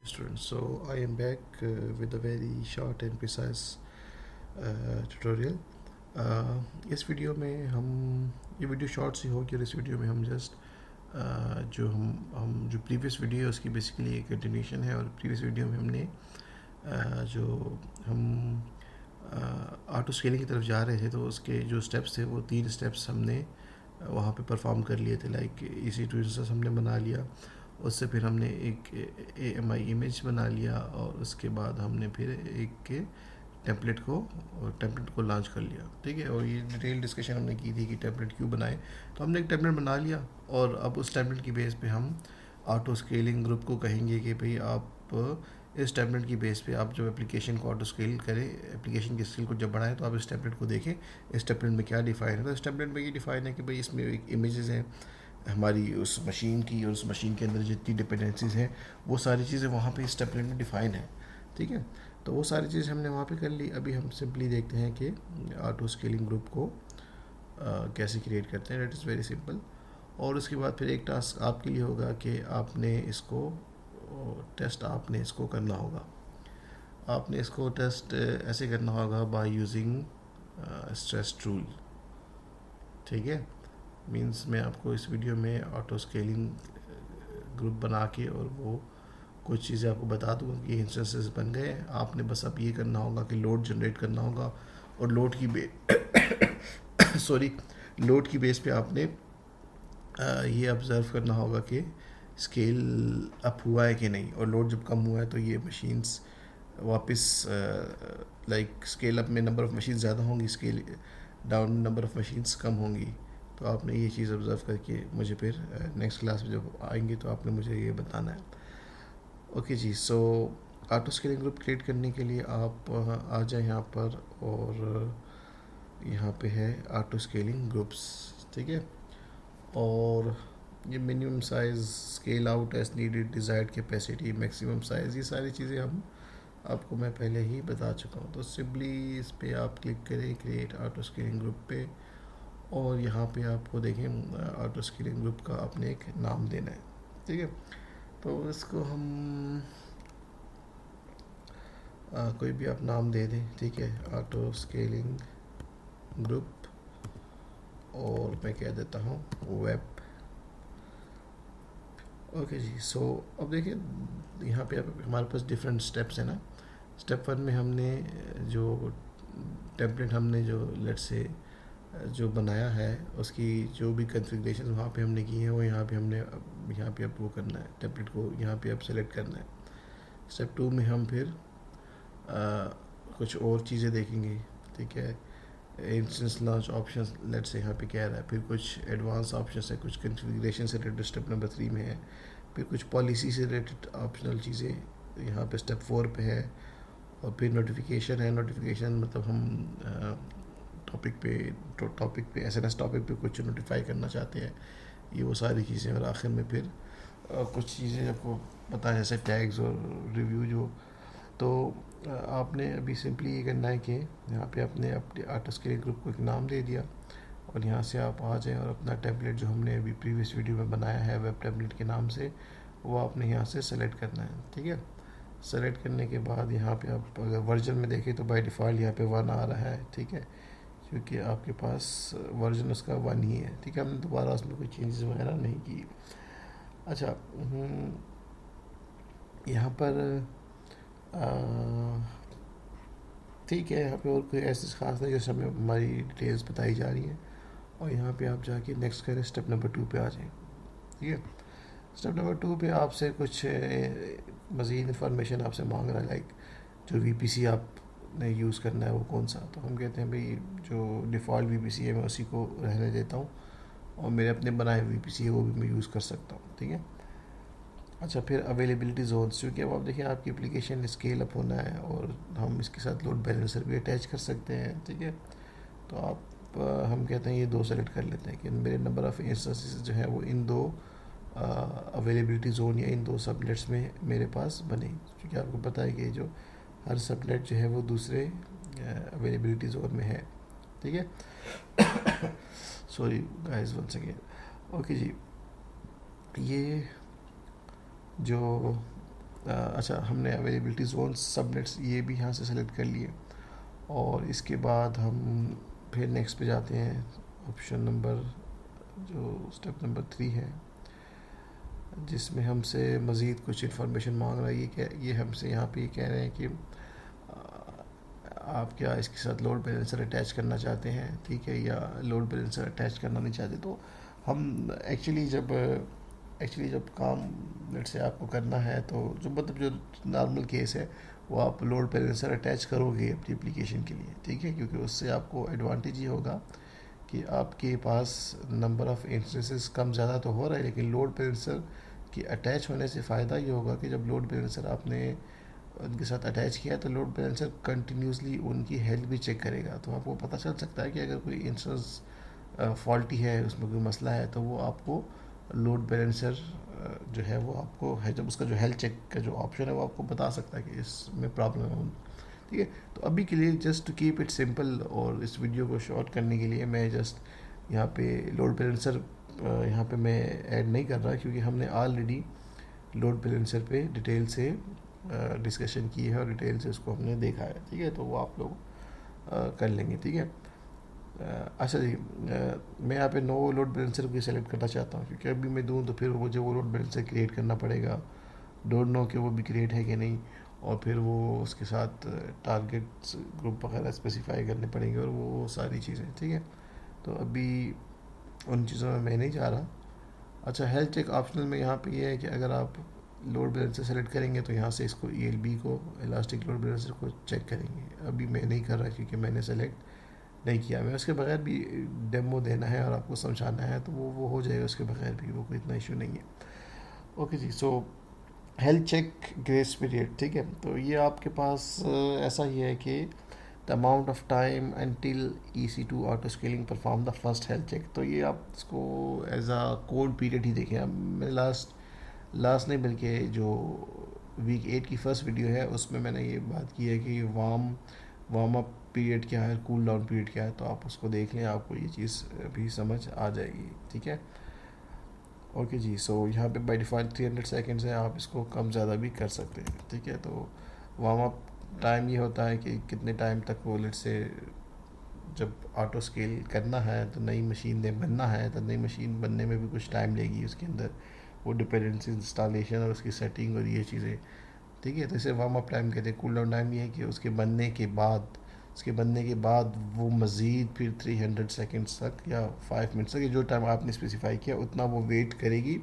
Students, so I am back with a very short and precise tutorial. इस video में हम ये video short सी होगी और इस वीडियो में हम जस्ट जो प्रीवियस वीडियो है उसकी बेसिकली एक कंटिन्यूशन है। और प्रीवियस वीडियो में हमने जो हम ऑटो स्केलिंग की तरफ जा रहे थे तो उसके जो स्टेप्स थे वो 3 स्टेप्स हमने वहाँ पे परफॉर्म कर लिए थे। लाइक EC2 इंस्टेंस हमने बना लिया, उससे फिर हमने एक AMI इमेज बना लिया और उसके बाद हमने फिर एक टेम्पलेट को लॉन्च कर लिया। ठीक है, और ये डिटेल डिस्कशन हमने की थी कि टेम्पलेट क्यों बनाए। तो हमने एक टेम्पलेट बना लिया और अब उस टेम्पलेट की बेस पे हम ऑटो स्केलिंग ग्रुप को कहेंगे कि भाई आप इस टेम्पलेट की बेस पे आप जब एप्लीकेशन को ऑटो स्केल करें, एप्लीकेशन की स्किल को जब बढ़ाएं तो आप इस टेम्पलेट को देखें इस टेम्पलेट में क्या डिफाइन है। तो इस टेम्पलेट में ये डिफाइन है कि भाई इसमें एक इमेजेस हैं हमारी उस मशीन की और उस मशीन के अंदर जितनी डिपेंडेंसीज हैं वो सारी चीज़ें वहाँ पे इस टेम्पलेट में डिफाइन है। ठीक है, तो वो सारी चीज़ें हमने वहाँ पे कर ली। अभी हम सिंपली देखते हैं कि ऑटो स्केलिंग ग्रुप को कैसे क्रिएट करते हैं। It is very simple. और उसके बाद फिर एक टास्क आपके लिए होगा कि आपने इसको करना होगा। आपने इसको टेस्ट ऐसे करना होगा बाय यूजिंग स्ट्रेस रूल। ठीक है, मींस मैं आपको इस वीडियो में ऑटो स्केलिंग ग्रुप बना के और वो कुछ चीज़ें आपको बता दूँगा कि इंस्टेंसेस बन गए। आपने बस अब ये करना होगा कि लोड जनरेट करना होगा और लोड की सॉरी लोड की बेस पे आपने ये ऑब्ज़र्व करना होगा कि स्केल अप हुआ है कि नहीं, और लोड जब कम हुआ है तो ये मशीन्स वापस लाइक स्केल अप में नंबर ऑफ़ मशीन ज़्यादा होंगी, scale down number of machines कम होंगी। तो आपने ये चीज़ ऑब्ज़र्व करके मुझे फिर नेक्स्ट क्लास में जब आएंगे तो आपने मुझे ये बताना है। ओके जी, सो ऑटो स्केलिंग ग्रुप क्रिएट करने के लिए आप आ जाए यहाँ पर और यहाँ पे है ऑटो स्केलिंग ग्रुप्स। ठीक है, और ये minimum size, scale out as needed, desired capacity, maximum size, ये सारी चीज़ें आपको मैं पहले ही बता चुका हूँ। तो सिंपली इस पर आप क्लिक करें क्रिएट ऑटो स्केलिंग ग्रुप पे, और यहाँ पे आपको देखें ऑटो स्केलिंग ग्रुप का आपने एक नाम देना है। ठीक है, तो इसको हम कोई भी आप नाम दे दें। ठीक है, ऑटो स्केलिंग ग्रुप, और मैं कह देता हूँ वेब। ओके जी, सो अब देखिए यहाँ पे हमारे पास डिफरेंट स्टेप्स हैं ना। स्टेप 1 में हमने जो टेम्पलेट हमने जो लेट से जो बनाया है उसकी जो भी कन्फिग्रेशन वहाँ पे हमने की है वो यहाँ पे अब वो करना है, टेम्पलेट को यहाँ पे अब सेलेक्ट करना है। स्टेप 2 में हम फिर कुछ और चीज़ें देखेंगे। ठीक है, इंस्टेंस लॉन्च ऑप्शन लेट से यहाँ पे कह रहा है, फिर कुछ एडवांस ऑप्शन है, कुछ कन्फिग्रेशन से रिलेटेड स्टेप नंबर 3 में है, फिर कुछ पॉलिसी से रिलेटेड ऑप्शनल चीज़ें यहाँ पे स्टेप 4 पे है, और फिर नोटिफिकेशन है। नोटिफिकेशन मतलब हम टॉपिक पे SNS टॉपिक पे कुछ नोटिफाई करना चाहते हैं, ये वो सारी चीज़ें। और आखिर में फिर कुछ चीज़ें आपको पता है जैसे टैग्स और रिव्यू जो। तो आपने अभी सिंपली ये करना है कि यहाँ पे आपने अपने ऑटो स्केलिंग ग्रुप को एक नाम दे दिया, और यहाँ से आप आ जाएं और अपना टेम्पलेट जो हमने अभी प्रीवियस वीडियो में बनाया है वेब टेम्पलेट के नाम से, वो आपने यहाँ से सेलेक्ट करना है। ठीक है, सेलेक्ट करने के बाद यहाँ पे आप अगर वर्जन में देखें तो बाय डिफ़ॉल्ट यहाँ पे 1 आ रहा है। ठीक है, क्योंकि आपके पास वर्जन उसका 1 ही है। ठीक है, हमने दोबारा उसमें कोई चेंजेस वगैरह नहीं की। अच्छा, यहाँ पर ठीक है, यहाँ पे और कोई ऐसी खास नहीं, जैसे हमें हमारी डिटेल्स बताई जा रही हैं। और यहाँ पे आप जाके नेक्स्ट करें, स्टेप नंबर 2 पे आ जाएं। ठीक है, स्टेप नंबर 2 पे आपसे कुछ मज़ीद इंफॉर्मेशन आपसे मांग रहा है, लाइक जो VPC आपने यूज़ करना है वो कौन सा। तो हम कहते हैं भाई जो डिफ़ॉल्ट VPC है मैं उसी को रहने देता हूँ, और मेरे अपने बनाए VPC है वो भी मैं यूज़ कर सकता हूँ। ठीक है, अच्छा, फिर अवेलेबिलिटी जोन्स, क्योंकि अब आप देखिए आपकी एप्लीकेशन स्केल अप होना है और हम इसके साथ लोड बैलेंसर भी अटैच कर सकते हैं। ठीक है, तो हम कहते हैं ये 2 सेलेक्ट कर लेते हैं कि मेरे नंबर ऑफ़ इंस्टेंसेस जो है वो इन 2 अवेलेबिलिटी जोन या इन 2 सबनेट्स में मेरे पास बने, क्योंकि आपको पता है कि जो हर सबनेट जो है वो दूसरे अवेलेबिलिटी जोन में है। ठीक है, sorry guys once again. Okay जी, ये जो अच्छा, हमने अवेलेबिलिटी जोन सबनेट्स ये भी यहाँ से सेलेक्ट कर लिए, और इसके बाद हम फिर नेक्स्ट पे जाते हैं। ऑप्शन नंबर जो स्टेप नंबर 3 है, जिसमें हमसे मज़ीद कुछ इन्फॉर्मेशन मांग रहा है। ये हमसे यहाँ पे ये कह रहे हैं कि आप क्या इसके साथ लोड बैलेंसर अटैच करना चाहते हैं, ठीक है, या लोड बैलेंसर अटैच करना नहीं चाहते। तो हम एक्चुअली जब काम लेट से आपको करना है, तो जो मतलब जो नॉर्मल केस है, वो आप लोड बैलेंसर अटैच करोगे अपनी एप्लीकेशन के लिए, ठीक है, क्योंकि उससे आपको एडवांटेज ये होगा कि आपके पास नंबर ऑफ़ इंस्टेंसेस कम ज़्यादा तो हो रहा है, लेकिन लोड बैलेंसर के अटैच होने से फ़ायदा ये होगा कि जब लोड बैलेंसर आपने उनके साथ अटैच किया, तो लोड बैलेंसर कंटिन्यूसली उनकी हेल्थ भी चेक करेगा। तो आपको पता चल सकता है कि अगर कोई इंस्टेंस फॉल्टी है, उसमें कोई मसला है, तो वो आपको लोड बैलेंसर जो है वो आपको है, जब उसका जो हेल्थ चेक का जो ऑप्शन है वो आपको बता सकता है कि इसमें प्रॉब्लम है, ठीक है। तो अभी के लिए just to keep it simple और इस वीडियो को शॉर्ट करने के लिए मैं जस्ट यहाँ पे लोड बैलेंसर यहाँ पे मैं ऐड नहीं कर रहा, क्योंकि हमने ऑलरेडी लोड बैलेंसर पे डिटेल से डिस्कशन की है और डिटेल से उसको हमने देखा है, ठीक है। तो वो आप लोग कर लेंगे, ठीक है। अच्छा जी, मैं यहाँ पे नो लोड बैलेंसर को सिलेक्ट करना चाहता हूँ, क्योंकि अभी मैं दूँ तो फिर मुझे वो लोड बैलेंसर क्रिएट करना पड़ेगा, डोंट नो कि वो भी क्रिएट है कि नहीं, और फिर वो उसके साथ टारगेट्स ग्रुप वगैरह स्पेसिफाई करने पड़ेंगे और वो सारी चीज़ें, ठीक है। तो अभी उन चीज़ों में मैं नहीं जा रहा। अच्छा, हेल्थ चेक ऑप्शनल में यहाँ पे ये है कि अगर आप लोड बैलेंसर सेलेक्ट करेंगे तो यहाँ से इसको ELB को, इलास्टिक लोड बैलेंसर को चेक करेंगे। अभी मैं नहीं कर रहा क्योंकि मैंने सेलेक्ट नहीं किया। मैं उसके बगैर भी डेमो देना है और आपको समझाना है, तो वो हो जाएगा उसके बगैर भी, वो कोई इतना इशू नहीं है। ओके जी, so health check grace period, ठीक है। तो ये आपके पास ऐसा ही है कि the amount of time until EC2 auto scaling perform the first health check. तो ये आप इसको एज अ कोड पीरियड ही देखें। अब मैंने लास्ट नहीं, बल्कि जो वीक 8 की फर्स्ट वीडियो है उसमें मैंने ये बात की है कि वार्म अप पीरियड क्या है, कूल डाउन पीरियड क्या है, तो आप उसको देख लें, आपको ये चीज़ भी समझ आ जाएगी, ठीक है। ओके जी, सो यहाँ पे बाय डिफ़ॉल्ट 300 सेकेंड्स है, आप इसको कम ज़्यादा भी कर सकते हैं, ठीक है। तो वार्म अप टाइम ये होता है कि कितने टाइम तक वो लेट से जब ऑटो स्केल करना है तो नई मशीन ने बनना है, तो नई मशीन बनने में भी कुछ टाइम लेगी, उसके अंदर वो डिपेंडेंसी इंस्टॉलेशन और उसकी सेटिंग और ये चीज़ें, ठीक है। तो इसे वार्म अप टाइम कहते हैं। कूल डाउन टाइम ये है कि उसके बनने के बाद वो मज़ीद फिर 300 सेकेंड्स तक या 5 मिनट्स तक, जो टाइम आपने स्पेसिफाई किया उतना वो वेट करेगी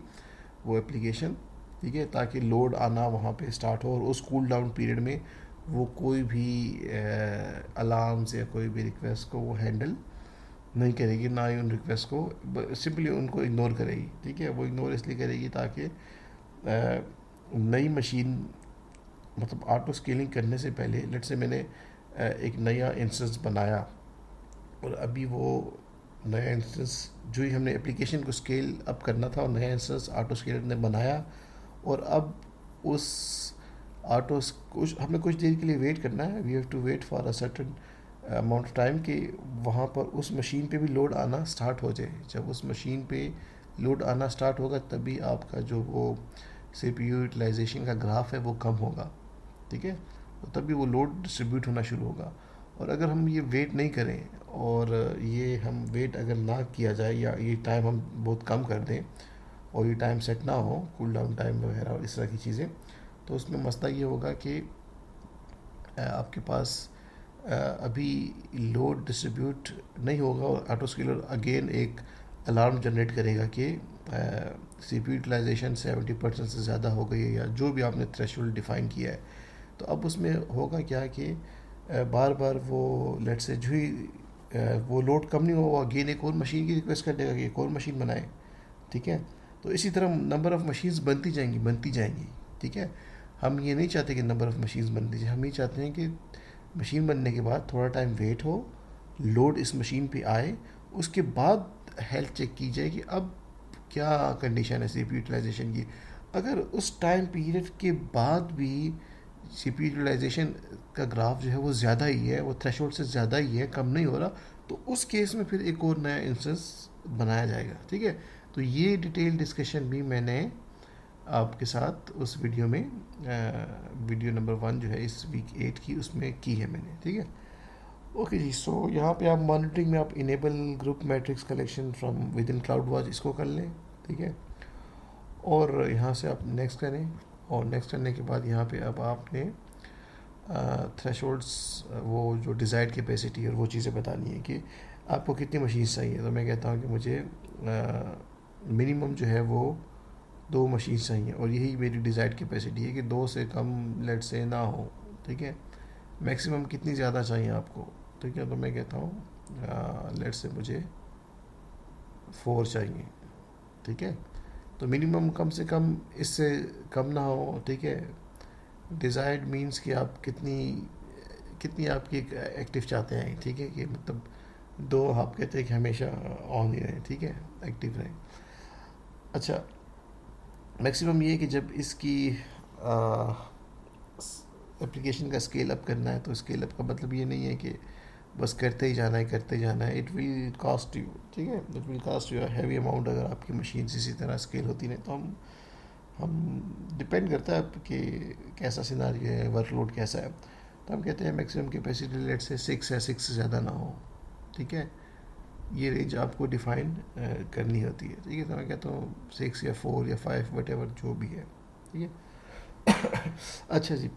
वो एप्लीकेशन, ठीक है, ताकि लोड आना वहाँ पे स्टार्ट हो। और उस कूल डाउन पीरियड में वो कोई भी अलार्म्स या कोई भी रिक्वेस्ट को वो हैंडल नहीं करेगी, ना ही उन रिक्वेस्ट को, सिंपली उनको इग्नोर करेगी, ठीक है। वो इग्नोर इसलिए करेगी ताकि नई मशीन, मतलब ऑटो स्केलिंग करने से पहले लेट से मैंने एक नया इंस्टेंस बनाया, और अभी वो नया इंस्टेंस जो ही हमने एप्लीकेशन को स्केल अप करना था, और नया इंस्टेंस ऑटो स्केलर ने बनाया, और अब उस कुछ हमें कुछ देर के लिए वेट करना है। We have to wait for a certain amount of time कि वहाँ पर उस मशीन पे भी लोड आना स्टार्ट हो जाए। जब उस मशीन पे लोड आना स्टार्ट होगा तभी आपका जो वो CPU यूटिलाइजेशन का ग्राफ है वो कम होगा, ठीक है। तो तभी वो लोड डिस्ट्रीब्यूट होना शुरू होगा। और अगर हम ये वेट नहीं करें, और ये हम वेट अगर ना किया जाए, या ये टाइम हम बहुत कम कर दें और ये टाइम सेट ना हो, कूल डाउन टाइम वगैरह और इस तरह की चीज़ें, तो उसमें मसला ये होगा कि आपके पास अभी लोड डिस्ट्रीब्यूट नहीं होगा, और ऑटो स्केलर अगेन एक अलार्म जनरेट करेगा कि CPU यूटिलाइजेशन 70% से ज़्यादा हो गई है, या जो भी आपने थ्रेशोल्ड डिफ़ाइन किया है। तो अब उसमें होगा क्या कि बार बार वो लेट से जो ही वो लोड कम नहीं होगा, अगेन एक और मशीन की रिक्वेस्ट कर देगा कि एक और मशीन बनाए, ठीक है। तो इसी तरह नंबर ऑफ़ मशीन्स बनती जाएंगी, ठीक है। हम ये नहीं चाहते कि नंबर ऑफ़ मशीन्स बनती जाए, हम ये चाहते हैं कि मशीन बनने के बाद थोड़ा टाइम वेट हो, लोड इस मशीन पे आए, उसके बाद हेल्थ चेक की जाए कि अब क्या कंडीशन है CPU यूटिलाइजेशन की। अगर उस टाइम पीरियड के बाद भी CPU यूटिलाइजेशन का ग्राफ जो है वो ज़्यादा ही है, वो थ्रेशोल्ड से ज़्यादा ही है, कम नहीं हो रहा, तो उस केस में फिर एक और नया इंस्टेंस बनाया जाएगा, ठीक है। तो ये डिटेल डिस्कशन भी मैंने आपके साथ उस वीडियो में वीडियो नंबर 1 जो है इस वीक 8 की, उसमें की है मैंने, ठीक है। ओके जी, सो यहाँ पे आप मॉनिटरिंग में आप enable group matrix collection from with in cloud watch इसको कर लें, ठीक है। और यहाँ से आप नेक्स्ट करें, और नेक्स्ट करने के बाद यहाँ पे अब आपने थ्रेशोल्ड्स, वो जो डिज़ायर्ड कैपेसिटी और वो चीज़ें बतानी है कि आपको कितनी मशीन चाहिए। तो मैं कहता हूँ कि मुझे मिनिमम जो है वो 2 मशीन चाहिए, और यही मेरी डिज़ायर्ड कैपेसिटी है कि 2 से कम लेट से ना हो, ठीक है। मैक्सिमम कितनी ज़्यादा चाहिए आपको, ठीक है। तो मैं कहता हूँ लेट से मुझे 4 चाहिए, ठीक है। तो मिनिमम कम से कम इससे कम ना हो, ठीक है। डिज़ायर्ड मीन्स कि आप कितनी कितनी आपकी एक्टिव चाहते हैं, ठीक है, कि मतलब 2 आप कहते हैं कि हमेशा ऑन ही रहें, ठीक है, एक्टिव रहें। अच्छा, मैक्सिमम ये है कि जब इसकी एप्लीकेशन का स्केल अप करना है, तो स्केल अप का मतलब ये नहीं है कि बस करते ही जाना है, करते जाना है। इट विल कॉस्ट यू, ठीक है, it will cost you heavy amount. अगर आपकी मशीन इसी तरह स्केल होती नहीं, तो हम डिपेंड करता है कि कैसा सिनारियो है, वर्कलोड कैसा है। तो हम कहते हैं मैक्सिमम कैपेसिटी लेट से 6 है, 6 से ज़्यादा ना हो, ठीक है। ये रेंज आपको डिफाइन करनी होती है, ठीक है। तो मैं कहता हूँ 6 या 4 या 5 वट एवर जो भी है, ठीक है। अच्छा जी,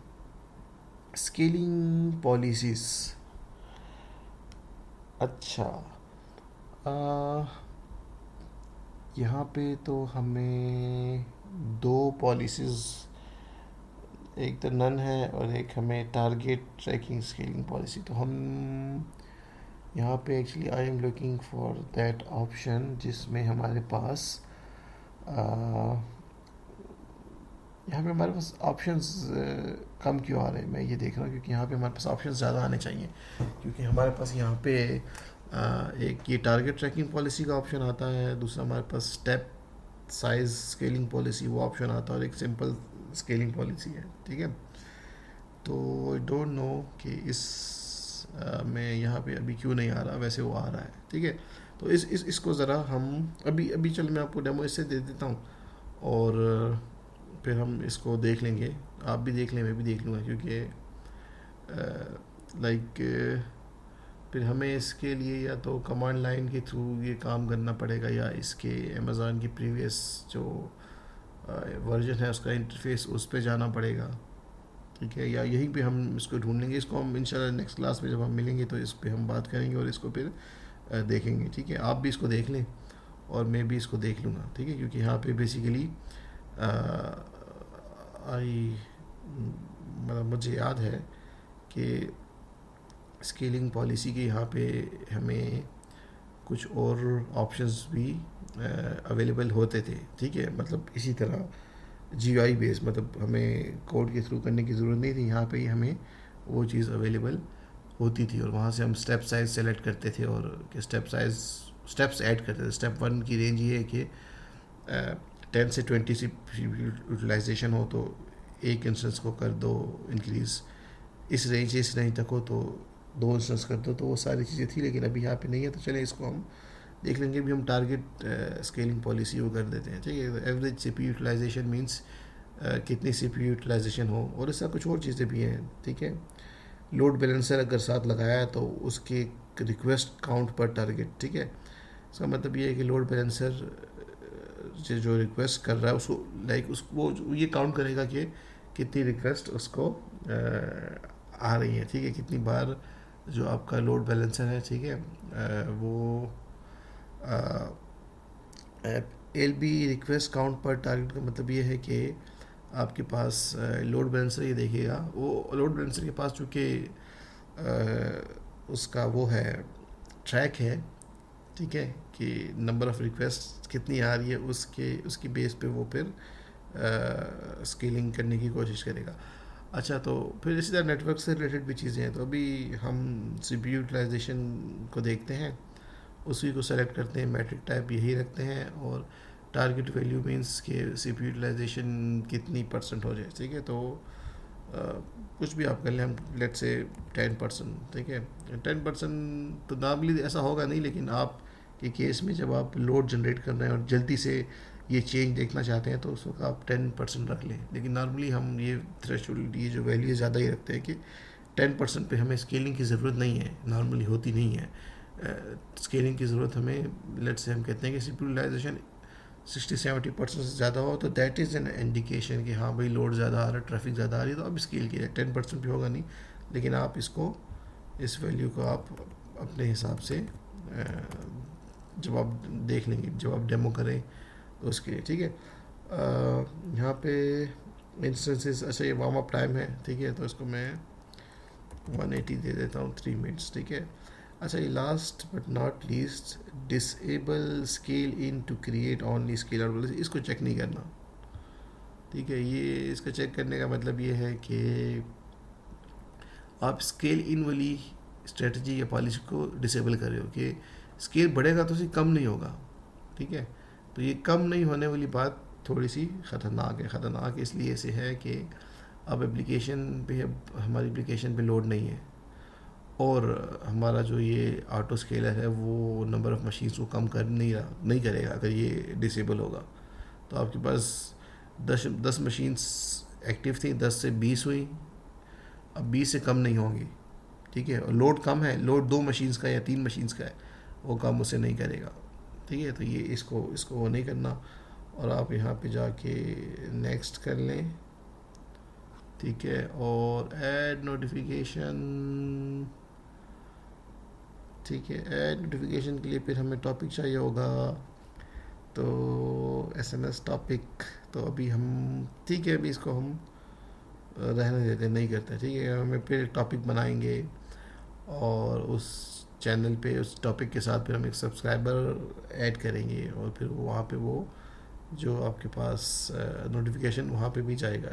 स्केलिंग पॉलिसीज़। अच्छा, यहाँ पे तो हमें 2 पॉलिसीज़, एक तो नन है और एक हमें टारगेट ट्रैकिंग स्केलिंग पॉलिसी। तो हम यहाँ पे actually I am looking for that option जिसमें हमारे पास यहाँ पे हमारे पास ऑप्शंस कम क्यों आ रहे हैं, मैं ये देख रहा हूँ, क्योंकि यहाँ पे हमारे पास ऑप्शंस ज़्यादा आने चाहिए। क्योंकि हमारे पास यहाँ पे एक ये टारगेट ट्रैकिंग पॉलिसी का ऑप्शन आता है, दूसरा हमारे पास स्टेप साइज स्केलिंग पॉलिसी वो ऑप्शन आता है, और एक सिंपल स्केलिंग पॉलिसी है, ठीक है। तो आई डोंट नो कि इस में यहाँ पे अभी क्यों नहीं आ रहा, वैसे वो आ रहा है, ठीक है। तो इसको ज़रा हम अभी अभी चल मैं आपको डेमो इससे दे देता हूँ, और फिर हम इसको देख लेंगे। आप भी देख लें, मैं भी देख लूँगा, क्योंकि लाइक फिर हमें इसके लिए या तो कमांड लाइन के थ्रू ये काम करना पड़ेगा, या इसके अमेज़ॉन की प्रीवियस जो वर्जन है उसका इंटरफेस उस पर जाना पड़ेगा, ठीक है। या यहीं पे हम इसको ढूंढ लेंगे। इसको हम इंशाल्लाह नेक्स्ट क्लास में जब हम मिलेंगे तो इस पे हम बात करेंगे और इसको फिर देखेंगे, ठीक है। आप भी इसको देख लें और मैं भी इसको देख लूँगा, ठीक है। क्योंकि यहाँ पे बेसिकली आई मतलब मुझे याद है कि स्केलिंग पॉलिसी के यहाँ पे हमें कुछ और ऑप्शंस भी अवेलेबल होते थे, ठीक है। मतलब इसी तरह GUI बेस, मतलब हमें कोड के थ्रू करने की ज़रूरत नहीं थी, यहाँ पे ही हमें वो चीज़ अवेलेबल होती थी, और वहाँ से हम स्टेप साइज सेलेक्ट करते थे और कि स्टेप्स ऐड करते थे। स्टेप 1 की रेंज ये है कि 10 से 20 सी यूटिलाइजेशन हो तो एक इंस्टेंस को कर दो इंक्रीज़, इस रेंज से इस रेंज तक हो तो 2 इंस्टेंस कर दो। तो वो सारी चीज़ें थी, लेकिन अभी यहाँ पे नहीं है। तो चले इसको हम देख लेंगे। भी हम टारगेट स्केलिंग पॉलिसी वो कर देते हैं, ठीक है। एवरेज CPU यूटिलाइजेशन मीन्स कितनी CPU यूटिलाइजेशन हो, और इसका कुछ और चीज़ें भी हैं, ठीक है। लोड बैलेंसर अगर साथ लगाया है तो उसके रिक्वेस्ट काउंट पर टारगेट, ठीक है। इसका मतलब ये है कि लोड बैलेंसर जो रिक्वेस्ट कर रहा है उसको लाइक उसको ये काउंट करेगा कि कितनी रिक्वेस्ट उसको आ रही है, ठीक है। कितनी बार जो आपका लोड बैलेंसर है, ठीक है, वो LB रिक्वेस्ट काउंट पर टारगेट का मतलब ये है कि आपके पास लोड बैलेंसर ये देखेगा, वो लोड बैलेंसर के पास चूँकि उसका वो है ट्रैक है, ठीक है, कि नंबर ऑफ़ रिक्वेस्ट कितनी आ रही है उसकी बेस पे वो फिर स्केलिंग करने की कोशिश करेगा। अच्छा, तो फिर इसी तरह नेटवर्क से रिलेटेड भी चीज़ें हैं। तो अभी हम CPU यूटिलाइजेशन को देखते हैं, उसी को सेलेक्ट करते हैं, मैट्रिक टाइप यही रखते हैं, और टारगेट वैल्यू मीन्स के CPU यूटिलाइजेशन कितनी % हो जाए, ठीक है। तो कुछ भी आप कर लें, हम लेट से 10%, ठीक है। 10% तो नॉर्मली ऐसा होगा नहीं, लेकिन आप के केस में जब आप लोड जनरेट कर रहे हैं और जल्दी से ये चेंज देखना चाहते हैं तो उस वक्त आप 10% रख लें। लेकिन नॉर्मली हम ये थ्रेशोल्ड, ये जो वैल्यू ज़्यादा ही रखते हैं कि 10% पे हमें स्केलिंग की ज़रूरत नहीं है, नॉर्मली होती नहीं है। स्केलिंग की ज़रूरत हमें, लेट्स से हम कहते हैं कि CPU यूटिलाइजेशन 60-70% से ज़्यादा हो तो दैट इज़ एन इंडिकेशन कि हाँ भाई लोड ज़्यादा आ रहा है, ट्रैफिक ज़्यादा आ रही है, तो अब स्केल किया 10% भी होगा नहीं, लेकिन आप इसको, इस वैल्यू को आप अपने हिसाब से जब आप देख लेंगे, जब आप डेमो करें तो उसके लिए ठीक है। यहाँ पे इंस्टेंसेस, अच्छा ये वार्म अप टाइम है, ठीक है, तो इसको मैं 180 दे देता हूँ, 3 मिनट्स, ठीक है। अच्छा ये last but not least, disable scale in to create only scale out, इसको चेक नहीं करना, ठीक है। ये इसको चेक करने का मतलब ये है कि आप स्केल इन वाली स्ट्रेटजी या पॉलिसी को डिसेबल कर रहे हो कि स्केल बढ़ेगा तो उसी कम नहीं होगा, ठीक है। तो ये कम नहीं होने वाली बात थोड़ी सी ख़तरनाक है। ख़तरनाक इसलिए ऐसे है कि अब एप्लीकेशन पे, अब हमारी एप्लीकेशन पे लोड नहीं है, और हमारा जो ये ऑटो स्केलर है वो नंबर ऑफ़ मशीन्स को कम कर नहीं करेगा अगर ये डिसेबल होगा। तो आपके पास 10 मशीन्स एक्टिव थी, 10 से 20 हुई, अब 20 से कम नहीं होंगी, ठीक है। और लोड कम है, लोड 2 मशीन्स का या 3 मशीन्स का है, वो काम उसे नहीं करेगा, ठीक है। तो ये इसको इसको वो नहीं करना, और आप यहाँ पे जाके नेक्स्ट कर लें, ठीक है। और ऐड नोटिफिकेशन, ठीक है। ऐड नोटिफिकेशन के लिए फिर हमें टॉपिक चाहिए होगा, तो SMS टॉपिक, तो अभी हम, ठीक है, अभी इसको हम रहने देते, नहीं करते, ठीक है। हमें फिर टॉपिक बनाएंगे और उस चैनल पे उस टॉपिक के साथ फिर हम एक सब्सक्राइबर ऐड करेंगे, और फिर वहाँ पे वो जो आपके पास नोटिफिकेशन वहाँ पे भी जाएगा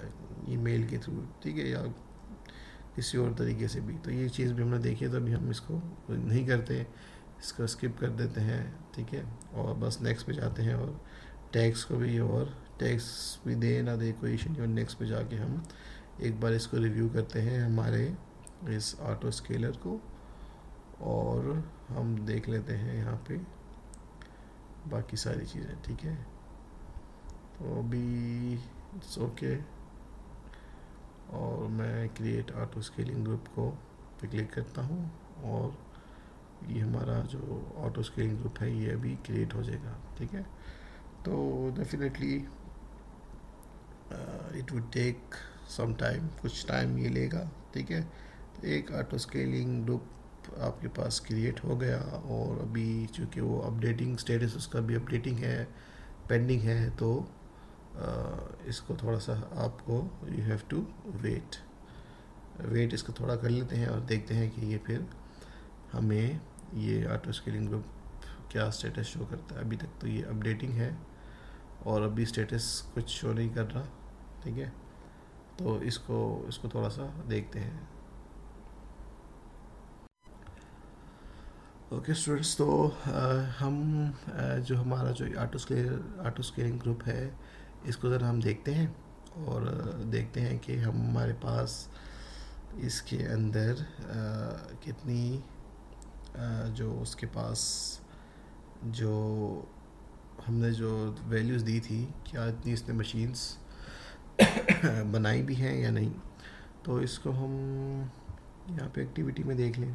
ईमेल के थ्रू, ठीक है, या किसी और तरीके से भी। तो ये चीज़ भी हमने देखी है, तो अभी हम इसको नहीं करते, इसको स्किप कर देते हैं, ठीक है। और बस नेक्स्ट पे जाते हैं, और टैग्स को भी, और टैग्स भी दे ना दे कोई इशू नहीं, और नेक्स्ट पे जाके हम एक बार इसको रिव्यू करते हैं हमारे इस ऑटो स्केलर को, और हम देख लेते हैं यहाँ पे बाकी सारी चीज़ें, ठीक है। तो अभी इट्स ओके, और मैं क्रिएट ऑटो स्केलिंग ग्रुप को पे क्लिक करता हूँ, और ये हमारा जो ऑटो स्केलिंग ग्रुप है ये अभी क्रिएट हो जाएगा, ठीक है। तो definitely it would take some time, कुछ टाइम ये लेगा, ठीक है। तो एक ऑटो स्केलिंग ग्रुप आपके पास क्रिएट हो गया, और अभी चूँकि वो अपडेटिंग स्टेटस उसका भी अपडेटिंग है, पेंडिंग है, तो इसको थोड़ा सा आपको, यू हैव टू वेट इसको थोड़ा कर लेते हैं, और देखते हैं कि ये फिर हमें ये ऑटो स्केलिंग ग्रुप क्या स्टेटस शो करता है। अभी तक तो ये अपडेटिंग है, और अभी स्टेटस कुछ शो नहीं कर रहा, ठीक है। तो इसको थोड़ा सा देखते हैं। ओके स्टूडेंट्स, तो हम जो हमारा जो ऑटो स्केलिंग ग्रुप है, इसको ज़रा हम देखते हैं, और देखते हैं कि हमारे पास इसके अंदर कितनी जो उसके पास जो हमने जो वैल्यूज़ दी थी, क्या इतनी इसने मशीन्स बनाई भी हैं या नहीं। तो इसको हम यहाँ पे एक्टिविटी में देख लें।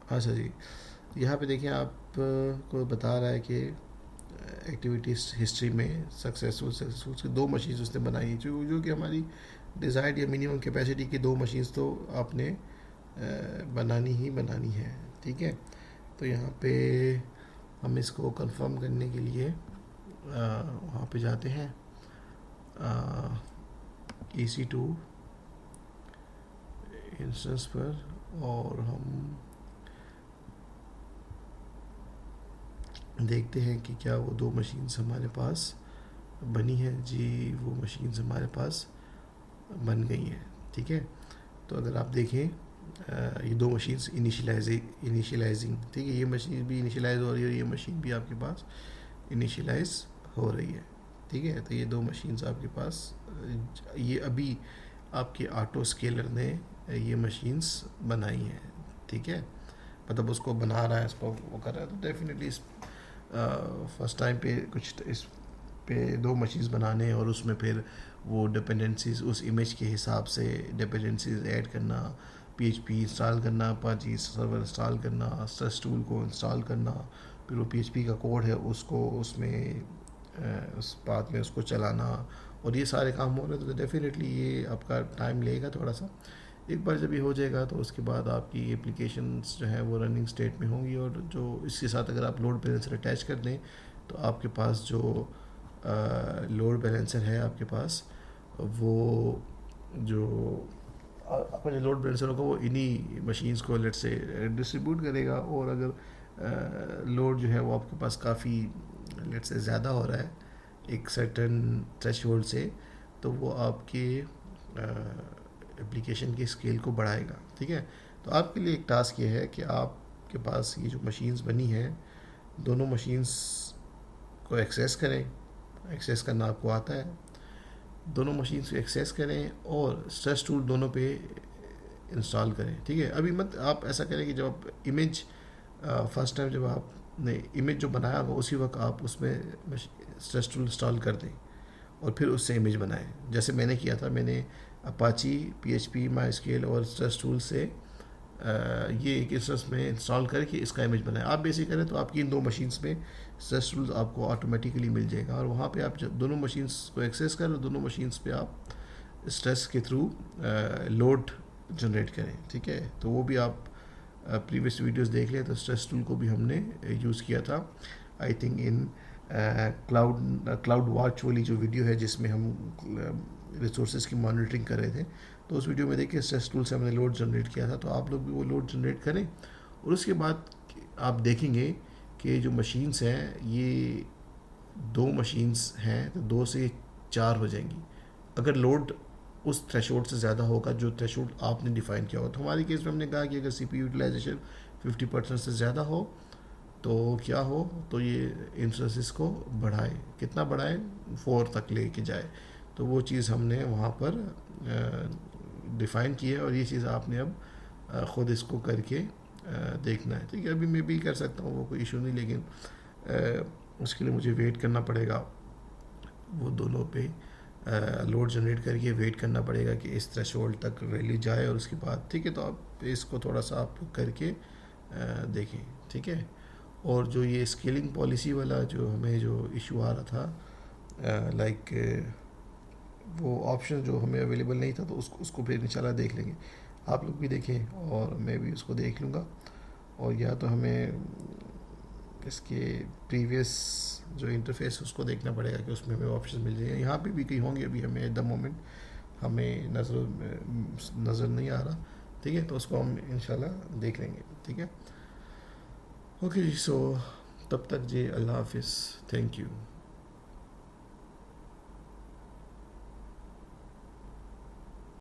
अच्छा जी, यहाँ पे देखिए आपको बता रहा है कि एक्टिविटीज हिस्ट्री में सक्सेसफुल की 2 मशीन्स उसने बनाई हैं, जो कि हमारी डिज़ायर्ड या मिनिमम कैपेसिटी की 2 मशीन्स तो आपने बनानी है, ठीक है। तो यहाँ पे हम इसको कंफर्म करने के लिए वहाँ पे जाते हैं EC2 इंस्टेंस पर, और हम देखते हैं कि क्या वो 2 मशीन्स हमारे पास बनी है। जी, वो मशीन्स हमारे पास बन गई हैं, ठीक है। तो अगर आप देखें ये 2 मशीन्स इनिशियलाइजिंग, ठीक है, ये मशीन भी इनिशियलाइज हो रही है, और ये मशीन भी आपके पास इनिशियलाइज हो रही है, ठीक है। तो ये 2 मशीन्स आपके पास, ये अभी आपके ऑटो स्केलर ने ये मशीन्स बनाई हैं, ठीक है। मतलब उसको बना रहा है, इस पर वो कर रहा है, तो डेफिनेटली इस फर्स्ट टाइम पे कुछ इस पे 2 मशीन्स बनाने और उसमें फिर वो डिपेंडेंसीज उस इमेज के हिसाब से डिपेंडेंसीज ऐड करना, पीएचपी इंस्टॉल करना, अपाची सर्वर इंस्टॉल करना, स्ट्रेस टूल को इंस्टॉल करना, फिर वो पीएचपी का कोड है उसको उसमें उस पाथ में उसको चलाना, और ये सारे काम हो रहे हैं। तो डेफिनेटली ये आपका टाइम लेगा थोड़ा सा। एक बार जब ये हो जाएगा तो उसके बाद आपकी एप्लीकेशंस जो है वो रनिंग स्टेट में होंगी, और जो इसके साथ अगर आप लोड बैलेंसर अटैच कर दें तो आपके पास जो लोड बैलेंसर है आपके पास, वो जो आपका जो लोड बैलेंसर होगा वो इन्हीं मशीन्स को लेट से डिस्ट्रीब्यूट करेगा। और अगर लोड जो है वो आपके पास काफ़ी लेट से ज़्यादा हो रहा है एक सर्टन थ्रेशोल्ड से, तो वो आपके एप्लीकेशन के स्केल को बढ़ाएगा। ठीक है, तो आपके लिए एक टास्क ये है कि आपके पास ये जो मशीन्स बनी हैं, दोनों मशीन्स को एक्सेस करें। एक्सेस करना आपको आता है, दोनों मशीन्स को एक्सेस करें और स्ट्रेस टूल दोनों पे इंस्टॉल करें। ठीक है, अभी मत आप ऐसा करें कि जब आप इमेज फर्स्ट टाइम जब आपने इमेज जो बनाया होगा उसी वक्त आप उसमें स्ट्रेस टूल इंस्टॉल कर दें और फिर उससे इमेज बनाएं। जैसे मैंने किया था, मैंने अपाची, पीएचपी, माइस्केल और स्ट्रेस टूल से ये एक इंस्टेंस में इंस्टॉल करके इसका इमेज बनाया। आप बेसिक करें तो आपकी इन 2 मशीन्स में स्ट्रेस टूल्स आपको ऑटोमेटिकली मिल जाएगा, और वहाँ पे आप जब दोनों मशीन्स को एक्सेस करें, दोनों मशीन्स पे आप स्ट्रेस के थ्रू लोड जनरेट करें। ठीक है, तो वो भी आप प्रीवियस वीडियोस देख लें, तो स्ट्रेस टूल को भी हमने यूज़ किया था I think in cloud watch वाली जो वीडियो है जिसमें हम रिसोर्सेज की मॉनिटरिंग कर रहे थे, तो उस वीडियो में देखिए स्ट्रेस टूल से हमने लोड जनरेट किया था। तो आप लोग भी वो लोड जनरेट करें, और उसके बाद आप देखेंगे कि जो मशीन्स हैं ये 2 मशीन्स हैं तो 2 से 4 हो जाएंगी अगर लोड उस थ्रेशोल्ड से ज़्यादा होगा जो थ्रेशोल्ड आपने डिफ़ाइन किया होगा। तो हमारे केस में हमने कहा कि अगर सीपीयू यूटिलाइजेशन 50% से ज़्यादा हो तो क्या हो, तो ये इंस्टेंसेस को बढ़ाए, कितना बढ़ाए, 4 तक लेके जाए। तो वो चीज़ हमने वहाँ पर डिफ़ाइन की है, और ये चीज़ आपने अब ख़ुद इसको करके देखना है। ठीक है, अभी मैं भी कर सकता हूँ, वो कोई इशू नहीं, लेकिन उसके लिए मुझे वेट करना पड़ेगा, वो दोनों पे लोड जनरेट करके वेट करना पड़ेगा कि इस थ्रेशोल्ड तक वैल्यू जाए, और उसके बाद ठीक है तो आप इसको थोड़ा सा आप करके देखें। ठीक है, और जो ये स्केलिंग पॉलिसी वाला जो हमें जो इशू आ रहा था, लाइक वो ऑप्शन जो हमें अवेलेबल नहीं था, तो उसको फिर इंशाल्लाह देख लेंगे। आप लोग भी देखें और मैं भी उसको देख लूँगा, और या तो हमें इसके प्रीवियस जो इंटरफेस उसको देखना पड़ेगा कि उसमें हमें ऑप्शन मिल जाएंगे। यहाँ पे भी कहीं होंगे, अभी हमें एट द मोमेंट हमें नज़र नहीं आ रहा। ठीक है, तो उसको हम इंशाल्लाह देख लेंगे। ठीक है, ओके जी, सो तब तक जी अल्लाह हाफिज़, थैंक यू।